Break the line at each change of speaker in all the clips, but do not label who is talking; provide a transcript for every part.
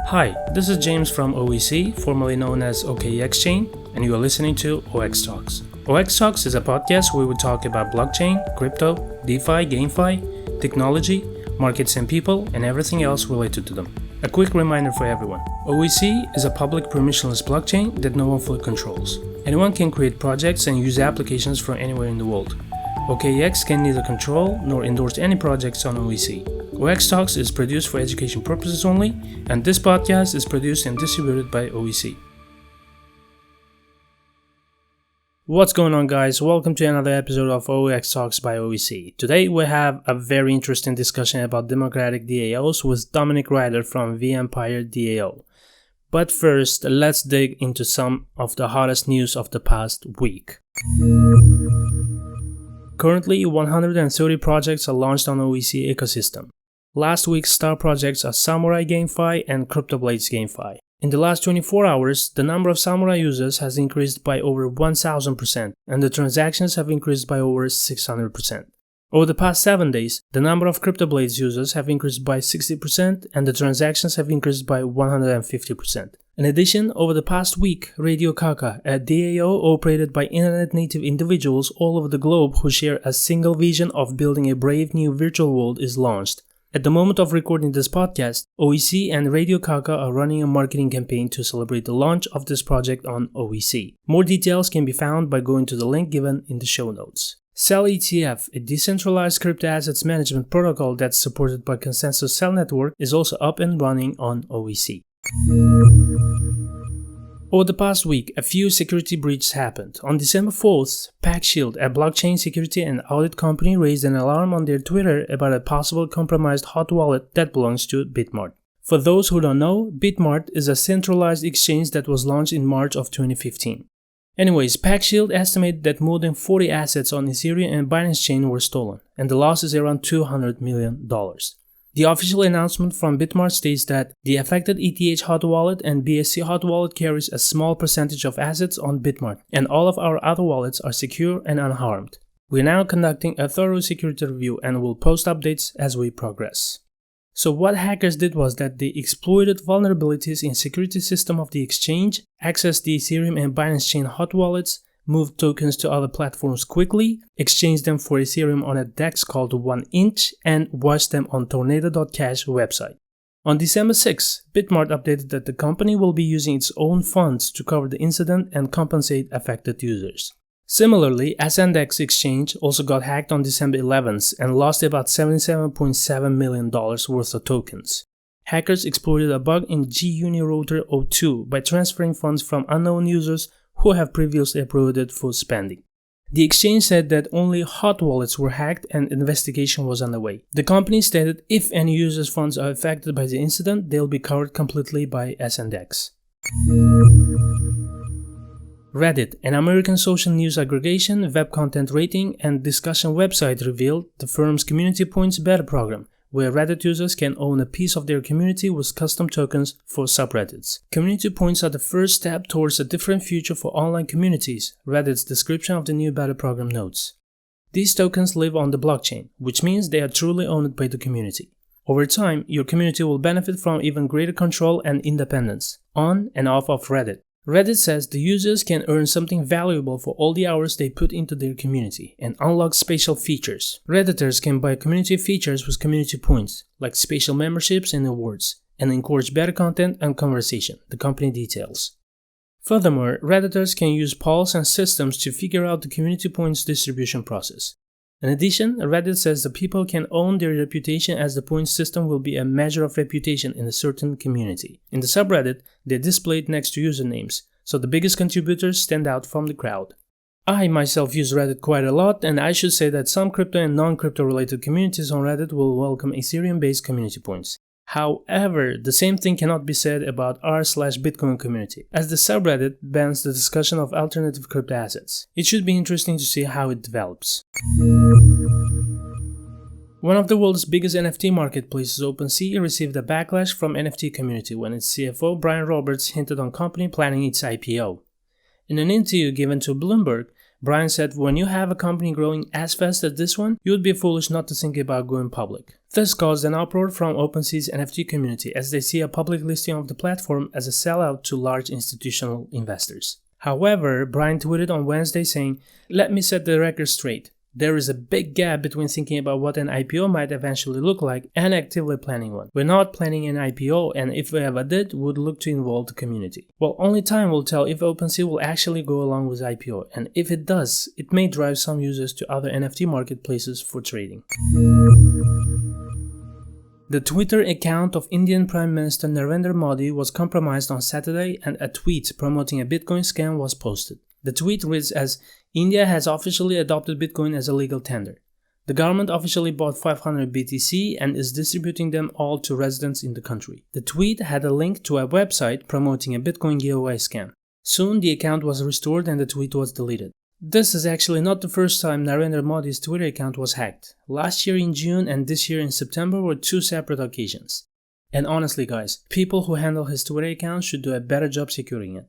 Hi, this is James from OEC, formerly known as OKEx chain, and you are listening to OXTalks. OXTalks is a podcast where we talk about blockchain, crypto, DeFi, GameFi, technology, markets and people, and everything else related to them. A quick reminder for everyone. OEC is a public permissionless blockchain that no one fully controls. Anyone can create projects and use applications from anywhere in the world. OKEx can neither control nor endorse any projects on OEC. OXTalks is produced for education purposes only, and this podcast is produced and distributed by OEC. What's going on, guys? Welcome to another episode of OXTalks by OEC. Today we have a very interesting discussion about democratic DAOs with Dominic from vEmpire DAO. But first, let's dig into some of the hottest news of the past week. Currently, 130 projects are launched on OEC ecosystem. Last week's star projects are Samurai GameFi and CryptoBlades GameFi. In the last 24 hours, the number of Samurai users has increased by over 1000%, and the transactions have increased by over 600%. Over the past 7 days, the number of CryptoBlades users have increased by 60%, and the transactions have increased by 150%. In addition, over the past week, Radio Kaka, a DAO operated by internet-native individuals all over the globe who share a single vision of building a brave new virtual world, is launched. At the moment of recording this podcast, OEC and Radio Kaka are running a marketing campaign to celebrate the launch of this project on OEC. More details can be found by going to the link given in the show notes. Cell ETF, a decentralized crypto assets management protocol that's supported by Consensus Cell Network, is also up and running on OEC. Over the past week, a few security breaches happened. On December 4th, PackShield, a blockchain security and audit company, raised an alarm on their Twitter about a possible compromised hot wallet that belongs to Bitmart. For those who don't know, Bitmart is a centralized exchange that was launched in March of 2015. Anyways, PackShield estimated that more than 40 assets on Ethereum and Binance chain were stolen, and the loss is around $200 million. The official announcement from Bitmart states that the affected ETH hot wallet and BSC hot wallet carries a small percentage of assets on Bitmart, and all of our other wallets are secure and unharmed. We are now conducting a thorough security review and will post updates as we progress. So what hackers did was that they exploited vulnerabilities in security system of the exchange, accessed the Ethereum and Binance chain hot wallets, moved tokens to other platforms quickly, exchanged them for Ethereum on a DEX called 1inch, and watched them on Tornado.cash website. On December 6, Bitmart updated that the company will be using its own funds to cover the incident and compensate affected users. Similarly, SNDEX exchange also got hacked on December 11th and lost about $77.7 million worth of tokens. Hackers exploited a bug in GUniRouter 02 by transferring funds from unknown users who have previously approved it for spending. The exchange said that only hot wallets were hacked and investigation was underway. The company stated if any user's funds are affected by the incident, they'll be covered completely by SNDEX. Reddit, an American social news aggregation, web content rating, and discussion website, revealed the firm's Community Points beta program, where Reddit users can own a piece of their community with custom tokens for subreddits. Community points are the first step towards a different future for online communities, Reddit's description of the new beta program notes. These tokens live on the blockchain, which means they are truly owned by the community. Over time, your community will benefit from even greater control and independence, on and off of Reddit. Reddit says the users can earn something valuable for all the hours they put into their community and unlock special features. Redditors can buy community features with community points, like special memberships and awards, and encourage better content and conversation, the company details. Furthermore, Redditors can use polls and systems to figure out the community points distribution process. In addition, Reddit says that people can own their reputation as the point system will be a measure of reputation in a certain community. In the subreddit, they're displayed next to usernames, so the biggest contributors stand out from the crowd. I myself use Reddit quite a lot, and I should say that some crypto and non-crypto related communities on Reddit will welcome Ethereum-based community points. However, the same thing cannot be said about r/Bitcoin community, as the subreddit bans the discussion of alternative crypto assets. It should be interesting to see how it develops. One of the world's biggest NFT marketplaces, OpenSea, received a backlash from NFT community when its CFO Brian Roberts hinted on company planning its IPO. In an interview given to Bloomberg, Brian said, when you have a company growing as fast as this one, you would be foolish not to think about going public. This caused an uproar from OpenSea's NFT community as they see a public listing of the platform as a sellout to large institutional investors. However, Brian tweeted on Wednesday saying, "Let me set the record straight. There is a big gap between thinking about what an IPO might eventually look like and actively planning one. We're not planning an IPO, and if we ever did, we would look to involve the community." Well, only time will tell if OpenSea will actually go along with IPO, and if it does, it may drive some users to other NFT marketplaces for trading. The Twitter account of Indian Prime Minister Narendra Modi was compromised on Saturday, and a tweet promoting a Bitcoin scam was posted. The tweet reads as, "India has officially adopted Bitcoin as a legal tender. The government officially bought 500 BTC and is distributing them all to residents in the country." The tweet had a link to a website promoting a Bitcoin giveaway scam. Soon the account was restored and the tweet was deleted. This is actually not the first time Narendra Modi's Twitter account was hacked. Last year in June and this year in September were two separate occasions. And honestly guys, people who handle his Twitter account should do a better job securing it.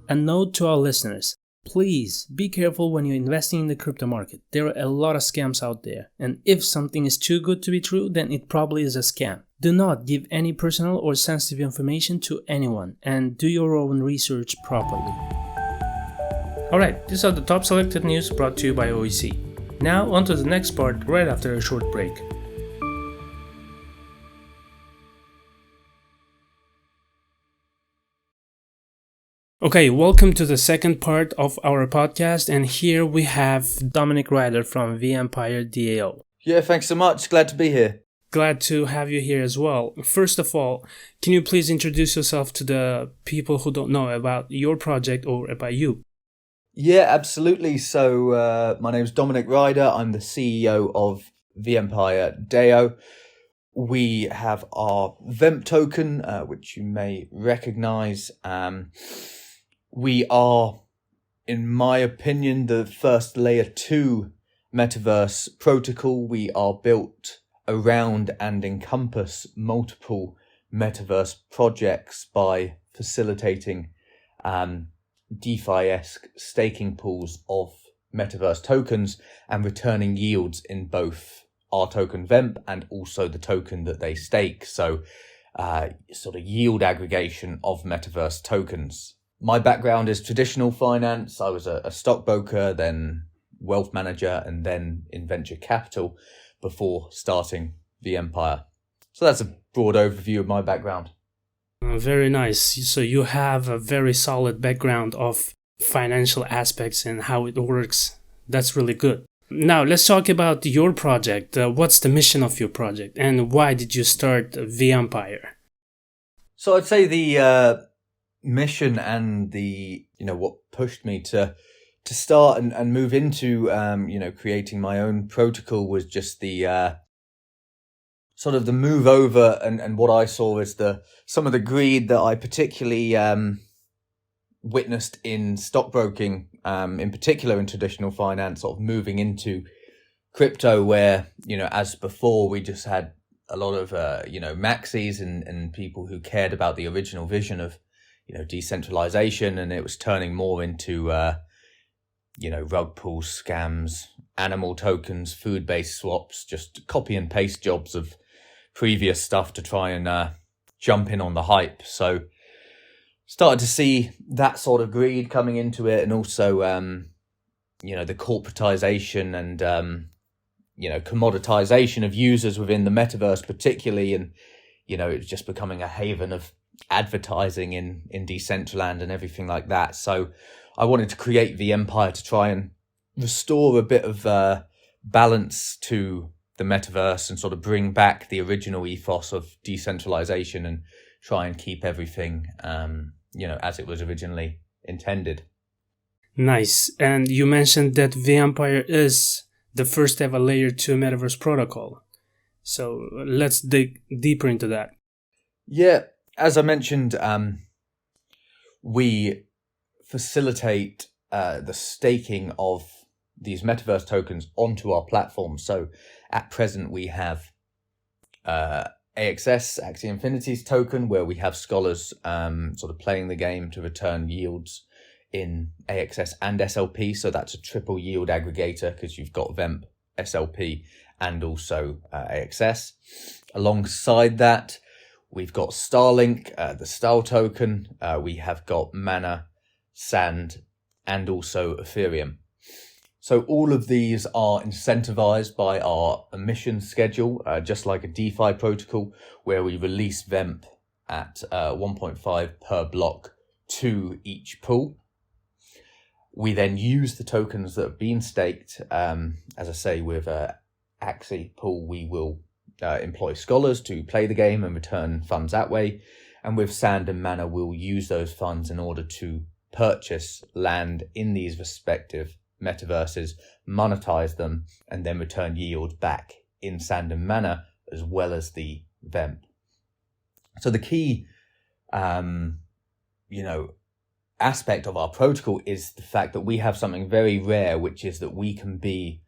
A note to our listeners, please be careful when you're investing in the crypto market. There are a lot of scams out there, and if something is too good to be true, then it probably is a scam. Do not give any personal or sensitive information to anyone, and do your own research properly. Alright, these are the top selected news brought to you by OEC. Now on to the next part right after a short break. Okay, welcome to the second part of our podcast, and here we have Dominic from vEmpire DAO.
Yeah, thanks so much. Glad to be here.
Glad to have you here as well. First of all, can you please introduce yourself to the people who don't know about your project or about you?
Yeah, absolutely. So my name is Dominic Ryder. I'm the CEO of vEmpire DAO. We have our vEmp token, which you may recognize. We are, in my opinion, the first layer 2 metaverse protocol. We are built around and encompass multiple metaverse projects by facilitating DeFi-esque staking pools of metaverse tokens and returning yields in both our token vEmp and also the token that they stake. So sort of yield aggregation of metaverse tokens. My background is traditional finance. I was a stockbroker, then wealth manager, and then in venture capital before starting vEmpire. So that's a broad overview of my background.
Very nice. So you have a very solid background of financial aspects and how it works. That's really good. Now let's talk about your project. What's the mission of your project and why did you start vEmpire?
So I'd say the mission and the what pushed me to start and move into creating my own protocol was just the sort of the move over and what I saw as some of the greed that I particularly witnessed in stockbroking, in particular in traditional finance, sort of moving into crypto where as before we just had a lot of maxis and people who cared about the original vision of decentralization, and it was turning more into rug pulls, scams, animal tokens, food-based swaps, just copy and paste jobs of previous stuff to try and jump in on the hype. So started to see that sort of greed coming into it, and also the corporatization and commoditization of users within the metaverse particularly, and it's just becoming a haven of advertising in Decentraland and everything like that. So I wanted to create vEmpire to try and restore a bit of balance to the metaverse and sort of bring back the original ethos of decentralization and try and keep everything as it was originally intended.
Nice. And you mentioned that vEmpire is the first ever layer 2 metaverse protocol. So let's dig deeper into that.
Yeah. As I mentioned, we facilitate the staking of these metaverse tokens onto our platform. So at present, we have AXS, Axie Infinity's token, where we have scholars sort of playing the game to return yields in AXS and SLP. So that's a triple yield aggregator because you've got Vemp, SLP, and also AXS. Alongside that, we've got Starlink, the Star token. We have got Mana, Sand, and also Ethereum. So all of these are incentivized by our emission schedule, just like a DeFi protocol, where we release Vemp at 1.5 per block to each pool. We then use the tokens that have been staked. As I say, with Axie pool, we will employ scholars to play the game and return funds that way. And with Sand and Mana, we'll use those funds in order to purchase land in these respective metaverses, monetize them, and then return yield back in Sand and Mana, as well as the Vemp. So the key, aspect of our protocol is the fact that we have something very rare, which is that we can be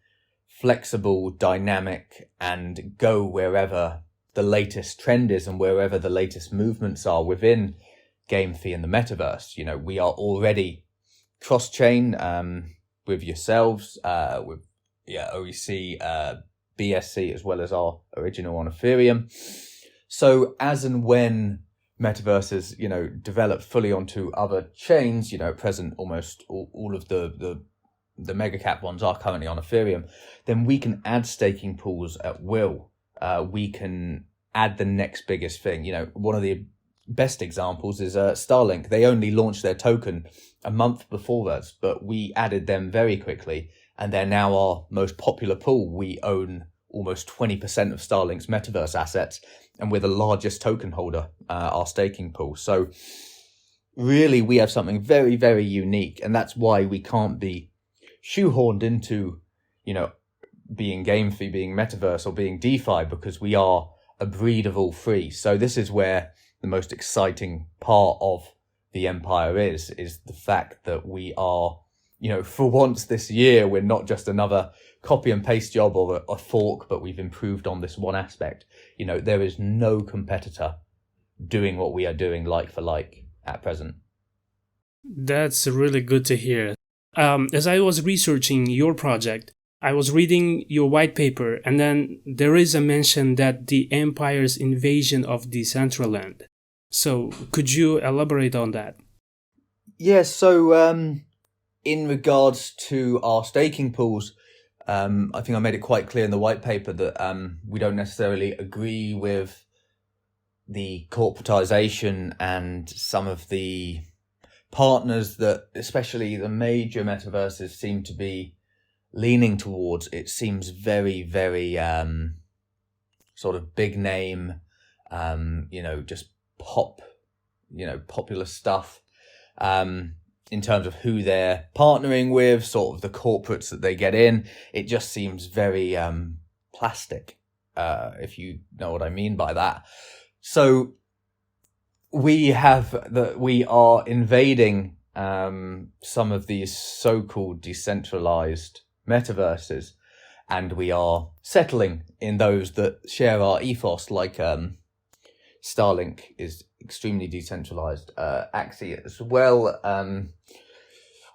flexible, dynamic, and go wherever the latest trend is and wherever the latest movements are within GameFi and the metaverse. We are already cross-chain with yourselves, with OEC, BSC, as well as our original on Ethereum. So as and when metaverses, develop fully onto other chains, at present almost all of the mega cap ones are currently on Ethereum, then we can add staking pools at will. We can add the next biggest thing. One of the best examples is Starlink. They only launched their token a month before us, but we added them very quickly, and they're now our most popular pool. We own almost 20% of Starlink's metaverse assets, and we're the largest token holder, our staking pool. So really, we have something very, very unique, and that's why we can't be shoehorned into, being GameFi, being metaverse, or being DeFi, because we are a breed of all three. So this is where the most exciting part of vEmpire is the fact that we are, for once this year, we're not just another copy and paste job or a fork, but we've improved on this one aspect. There is no competitor doing what we are doing like for like at present.
That's really good to hear. As I was researching your project, I was reading your white paper, and then there is a mention that the Empire's invasion of Decentraland. So could you elaborate on that?
Yeah, so in regards to our staking pools, I think I made it quite clear in the white paper that we don't necessarily agree with the corporatization and some of the partners that especially the major metaverses seem to be leaning towards. It seems very, very sort of big name, just popular stuff in terms of who they're partnering with, sort of the corporates that they get in. It just seems very plastic, if you know what I mean by that. So we are invading some of these so-called decentralized metaverses, and we are settling in those that share our ethos, like Starlink is extremely decentralized, Axie as well.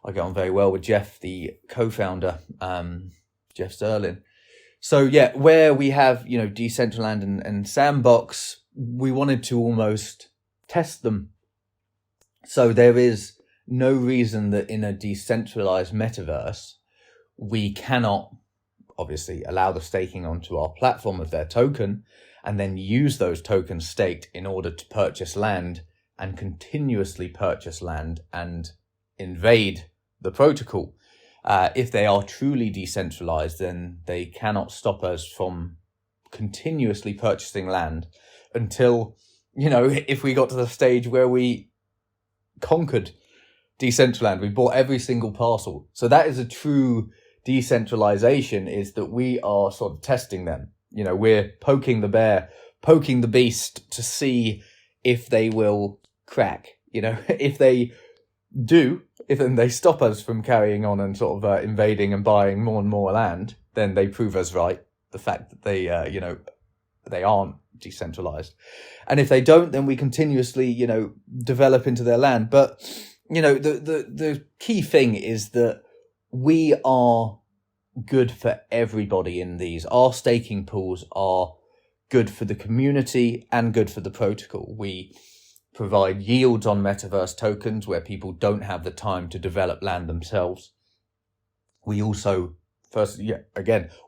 I get on very well with Jeff, the co-founder, Jeff Sterling. So yeah, where we have, Decentraland and Sandbox, we wanted to almost test them. So there is no reason that in a decentralized metaverse, we cannot obviously allow the staking onto our platform of their token, and then use those tokens staked in order to purchase land and continuously purchase land and invade the protocol. If they are truly decentralized, then they cannot stop us from continuously purchasing land until, if we got to the stage where we conquered Decentraland, we bought every single parcel. So that is a true decentralization, is that we are sort of testing them. We're poking the bear, poking the beast to see if they will crack. If they do, if then they stop us from carrying on and sort of invading and buying more and more land, then they prove us right. The fact that they, they aren't decentralized. And if they don't, then we continuously, develop into their land. But the key thing is that we are good for everybody in these. Our staking pools are good for the community and good for the protocol. We provide yields on metaverse tokens where people don't have the time to develop land themselves. We also,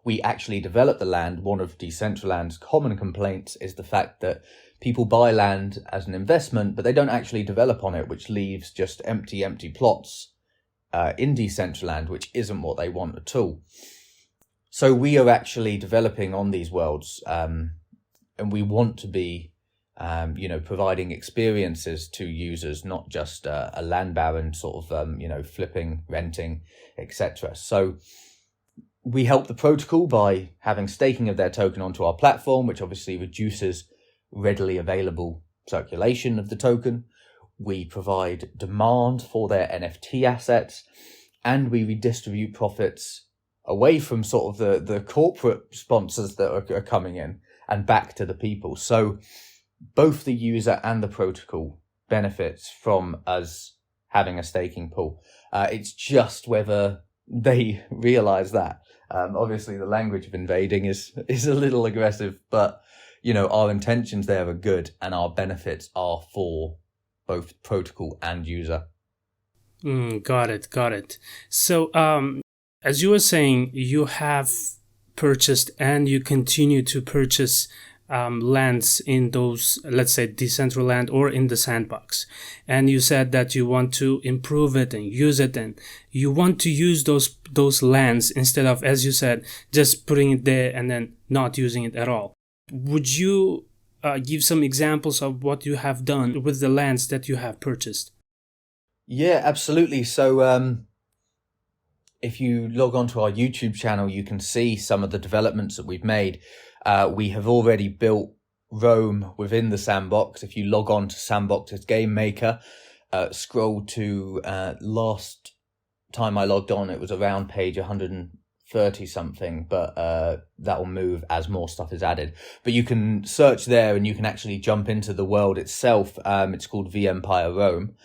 we actually develop the land. One of Decentraland's common complaints is the fact that people buy land as an investment, but they don't actually develop on it, which leaves just empty plots in Decentraland, which isn't what they want at all. So we are actually developing on these worlds, and we want to be, providing experiences to users, not just a land baron sort of, flipping, renting, etc. So we help the protocol by having staking of their token onto our platform, which obviously reduces readily available circulation of the token. We provide demand for their NFT assets, and we redistribute profits away from sort of the corporate sponsors that are coming in and back to the people. So both the user and the protocol benefits from us having a staking pool. It's just whether they realize that. Obviously, the language of Invading is a little aggressive, but our intentions there are good, and our benefits are for both protocol and user.
Got it. So, as you were saying, you have purchased and you continue to purchase lands in those, let's say, Decentraland or in the sandbox. And you said that you want to improve it and use it, and you want to use those lands instead of, as you said, just putting it there and then not using it at all. Would you give some examples of what you have done with the lands that you have purchased?
Yeah, absolutely. So if you log onto our YouTube channel, you can see some of the developments that we've made. We have already built Rome within the sandbox. If you log on to Sandbox's game maker, scroll to last time I logged on, it was around page 130 something, but that will move as more stuff is added. But you can search there and you can actually jump into the world itself. It's called vEmpire Rome.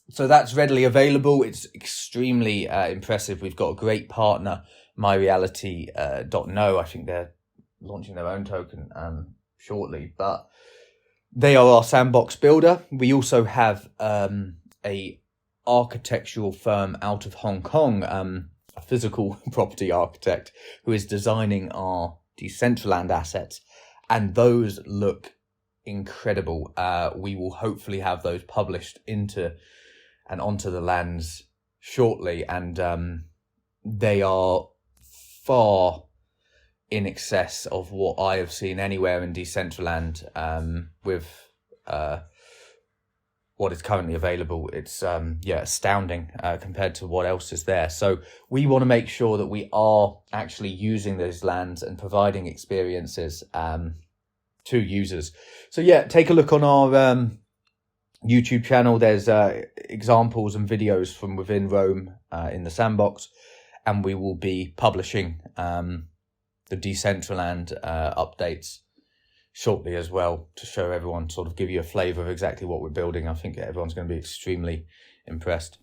So that's readily available. It's extremely impressive. We've got a great partner, MyReality.no. I think they're launching their own token shortly, but they are our sandbox builder. We also have a architectural firm out of Hong Kong, a physical property architect, who is designing our Decentraland assets, and those look incredible. We will hopefully have those published into and onto the lands shortly, and they are far in excess of what I have seen anywhere in Decentraland with what is currently available. It's astounding compared to what else is there. So we want to make sure that we are actually using those lands and providing experiences to users. So yeah, take a look on our YouTube channel. There's examples and videos from within Rome in the sandbox, and we will be publishing the Decentraland updates shortly as well, to show everyone, sort of give you a flavor of exactly what we're building. I think everyone's going to be extremely impressed.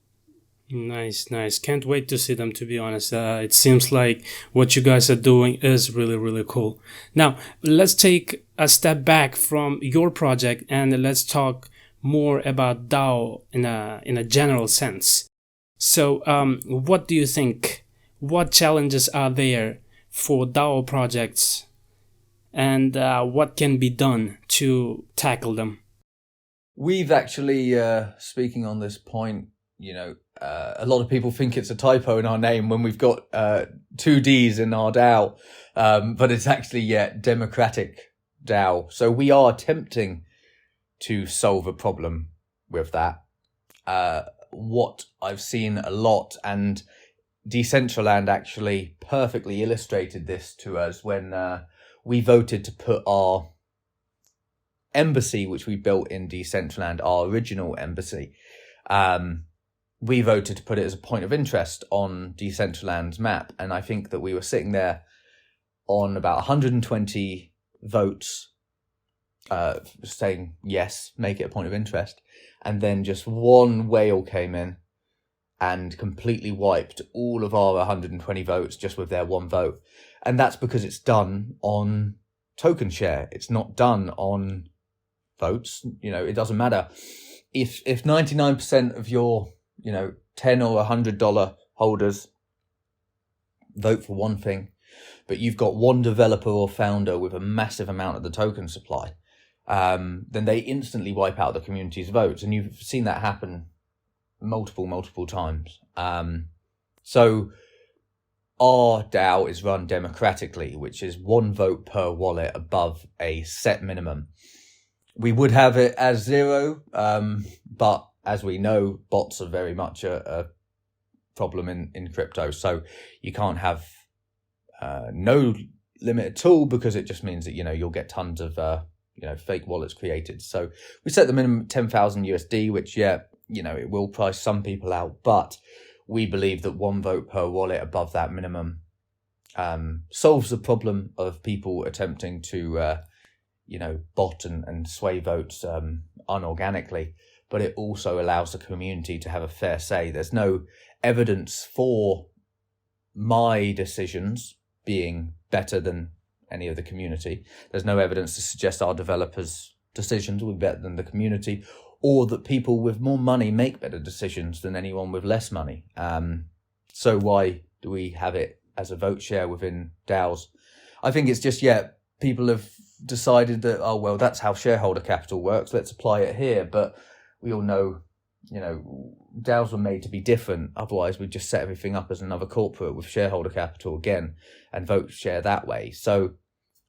Nice. Can't wait to see them, to be honest. It seems like what you guys are doing is really, really cool. Now, let's take a step back from your project and let's talk more about DAO in a general sense. So, what do you think? What challenges are there for DAO projects, and what can be done to tackle them?
We've actually, speaking on this point, a lot of people think it's a typo in our name when we've got two Ds in our DAO, but it's actually Democratic DAO. So we are attempting to solve a problem with that. What I've seen a lot, and Decentraland actually perfectly illustrated this to us when we voted to put our embassy, which we built in Decentraland, our original embassy, we voted to put it as a point of interest on Decentraland's map. And I think that we were sitting there on about 120 votes saying yes, make it a point of interest. And then just one whale came in and completely wiped all of our 120 votes just with their one vote. And that's because it's done on token share. It's not done on votes. It doesn't matter. If 99% of your, $10 or $100 holders vote for one thing, but you've got one developer or founder with a massive amount of the token supply, then they instantly wipe out the community's votes. And you've seen that happen multiple times. So our DAO is run democratically, which is one vote per wallet above a set minimum. We would have it as 0, but as we know, bots are very much a problem in crypto. So you can't have no limit at all, because it just means that you'll get tons of fake wallets created. So we set the minimum at 10,000 USD, which it will price some people out, but we believe that one vote per wallet above that minimum solves the problem of people attempting to bot and sway votes unorganically, but it also allows the community to have a fair say. There's no evidence for my decisions being better than any of the community. There's no evidence to suggest our developers' decisions will be better than the community, or that people with more money make better decisions than anyone with less money. So why do we have it as a vote share within DAOs? I think it's just, people have decided that, oh, well, that's how shareholder capital works, let's apply it here. But we all know, DAOs were made to be different. Otherwise, we'd just set everything up as another corporate with shareholder capital again and vote share that way. So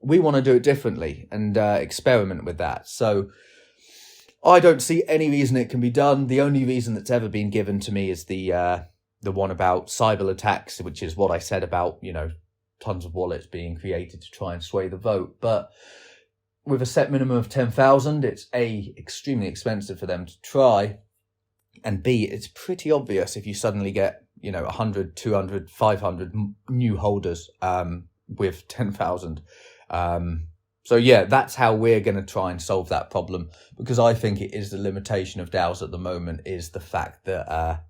we want to do it differently and experiment with that. So I don't see any reason it can be done. The only reason that's ever been given to me is the one about cyber attacks, which is what I said about, tons of wallets being created to try and sway the vote. But with a set minimum of 10,000, it's A, extremely expensive for them to try, and B, it's pretty obvious if you suddenly get, 100, 200, 500 new holders with 10,000. So that's how we're going to try and solve that problem, because I think it is the limitation of DAOs at the moment is the fact that,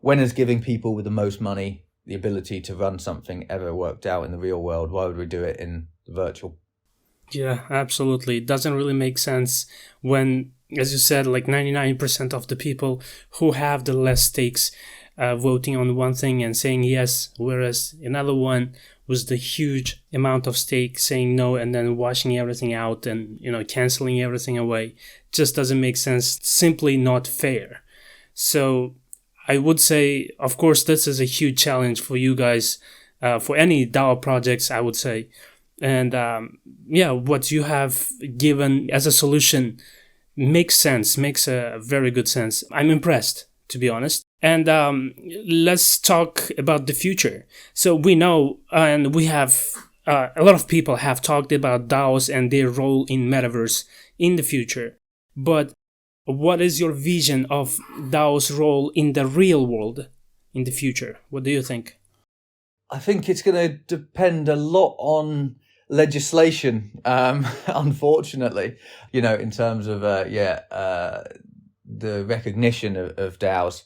when is giving people with the most money the ability to run something ever worked out in the real world? Why would we do it in the virtual?
Yeah, absolutely. It doesn't really make sense when, as you said, like 99% of the people who have the less stakes voting on one thing and saying yes, whereas another one was the huge amount of stake saying no and then washing everything out and, canceling everything away. Just doesn't make sense. Simply not fair. So I would say, of course, this is a huge challenge for you guys, for any DAO projects, I would say. And what you have given as a solution makes sense, makes a very good sense. I'm impressed, to be honest. And let's talk about the future. So we know, and we have, a lot of people have talked about DAOs and their role in Metaverse in the future. But what is your vision of DAO's role in the real world in the future? What do you think?
I think it's going to depend a lot on legislation, unfortunately, in terms of, the recognition of DAOs.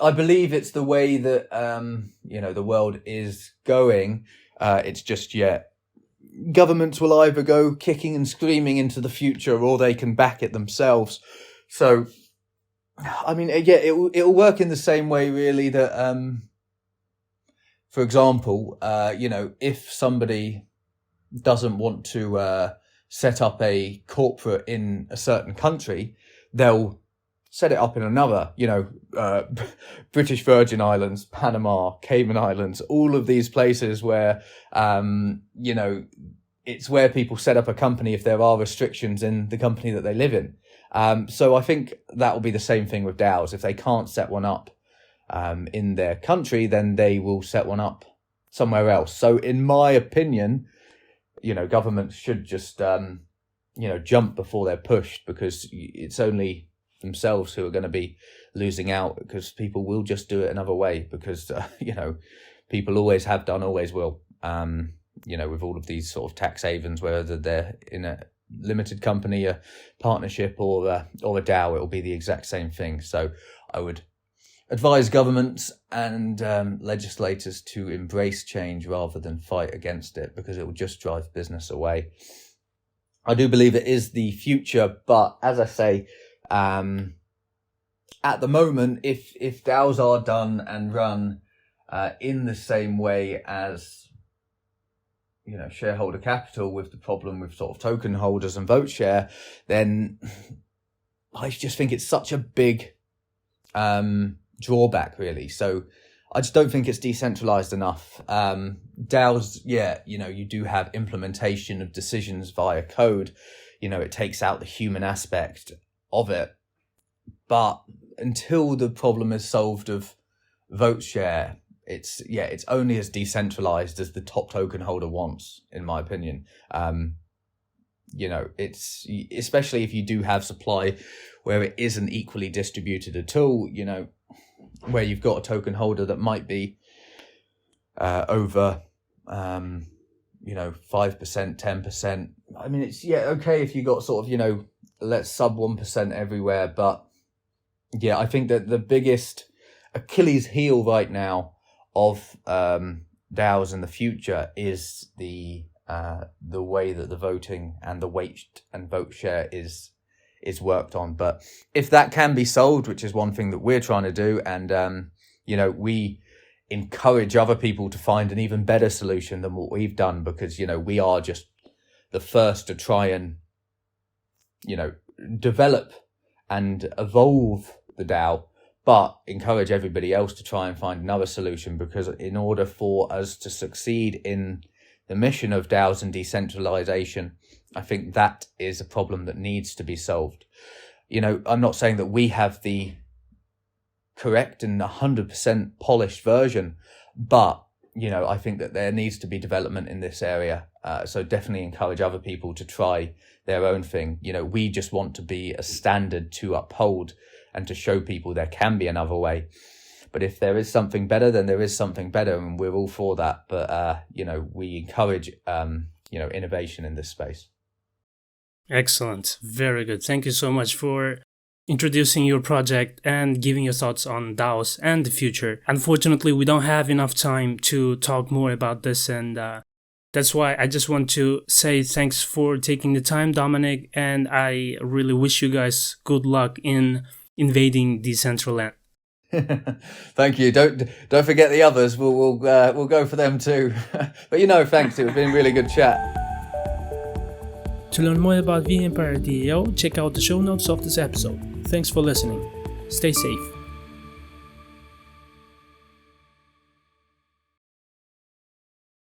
I believe it's the way that, the world is going. It's just, governments will either go kicking and screaming into the future or they can back it themselves. So, I mean, it'll work in the same way, really, that, for example, if somebody doesn't want to set up a corporate in a certain country, they'll set it up in another, British Virgin Islands, Panama, Cayman Islands, all of these places where, it's where people set up a company if there are restrictions in the company that they live in. So I think that will be the same thing with DAOs. If they can't set one up in their country, then they will set one up somewhere else. So in my opinion, governments should just, jump before they're pushed, because it's only themselves who are going to be losing out, because people will just do it another way, because, people always have done, always will, with all of these sort of tax havens, whether they're in limited company, a partnership, or a DAO, it will be the exact same thing. So I would advise governments and legislators to embrace change rather than fight against it, because it will just drive business away. I do believe it is the future, but as I say, at the moment, if DAOs are done and run in the same way as, you know, shareholder capital, with the problem with sort of token holders and vote share, then I just think it's such a big drawback, really. So I just don't think it's decentralized enough. DAOs, yeah, you know, you do have implementation of decisions via code. You know, it takes out the human aspect of it. But until the problem is solved of vote share, it's only as decentralized as the top token holder wants, in my opinion. You know, it's especially if you do have supply where it isn't equally distributed at all, you know, where you've got a token holder that might be over, you know, 5%, 10%. I mean, it's, yeah, okay if you got sort of, you know, let's sub 1% everywhere. But yeah, I think that the biggest Achilles heel right now of DAOs in the future is the way that the voting and the weight and vote share is worked on. But if that can be solved, which is one thing that we're trying to do, and you know, we encourage other people to find an even better solution than what we've done, because, you know, we are just the first to try and, you know, develop and evolve the DAO, but encourage everybody else to try and find another solution, because in order for us to succeed in the mission of DAOs and decentralization, I think that is a problem that needs to be solved. You know, I'm not saying that we have the correct and 100% polished version, but, you know, I think that there needs to be development in this area. So definitely encourage other people to try their own thing. You know, we just want to be a standard to uphold and to show people there can be another way. But if there is something better, then there is something better, and we're all for that. But, you know, we encourage, you know, innovation in this space.
Excellent. Very good. Thank you so much for introducing your project and giving your thoughts on DAOs and the future. Unfortunately, we don't have enough time to talk more about this, and that's why I just want to say thanks for taking the time, Dominic, and I really wish you guys good luck in invading Decentraland.
Thank you. Don't forget the others. We'll go for them too. But, you know, thanks. It's been a really good chat.
To learn more about vEmpire DAO, check out the show notes of this episode. Thanks for listening. Stay safe.